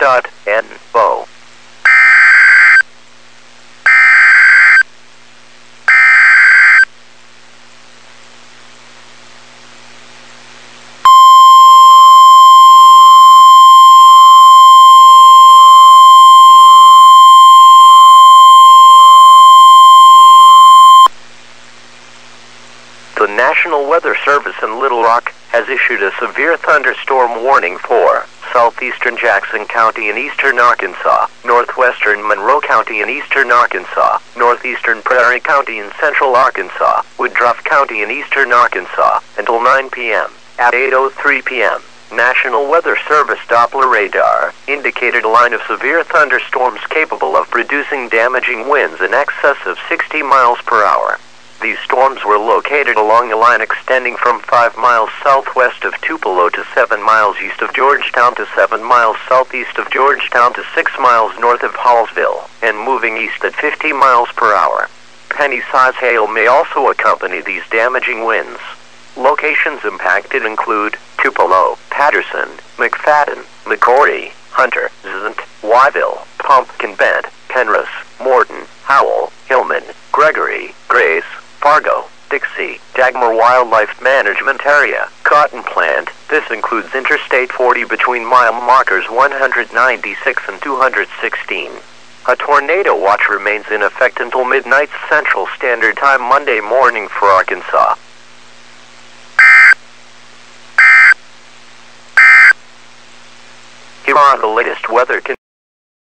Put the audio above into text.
EAS.info. The National Weather Service in Little Rock has issued a severe thunderstorm warning for southeastern Jackson County in eastern Arkansas, northwestern Monroe County in eastern Arkansas, northeastern Prairie County in central Arkansas, Woodruff County in eastern Arkansas, until 9 p.m. At 8:03 p.m., National Weather Service Doppler radar indicated a line of severe thunderstorms capable of producing damaging winds in excess of 60 miles per hour. These storms were located along a line extending from 5 miles southwest of Tupelo to 7 miles east of Georgetown to 7 miles southeast of Georgetown to 6 miles north of Hallsville, and moving east at 50 miles per hour. Penny-size hail may also accompany these damaging winds. Locations impacted include Tupelo, Patterson, McFadden, McCrory, Hunter, Zant, Wyville, Pumpkin Bend, Penrose, Morton, Howell, Hillman, Gregory, Grace, Fargo, Dixie, Dagmar Wildlife Management Area, Cotton Plant. This includes Interstate 40 between mile markers 196 and 216. A tornado watch remains in effect until midnight Central Standard Time Monday morning for Arkansas. Here are the latest weather conditions.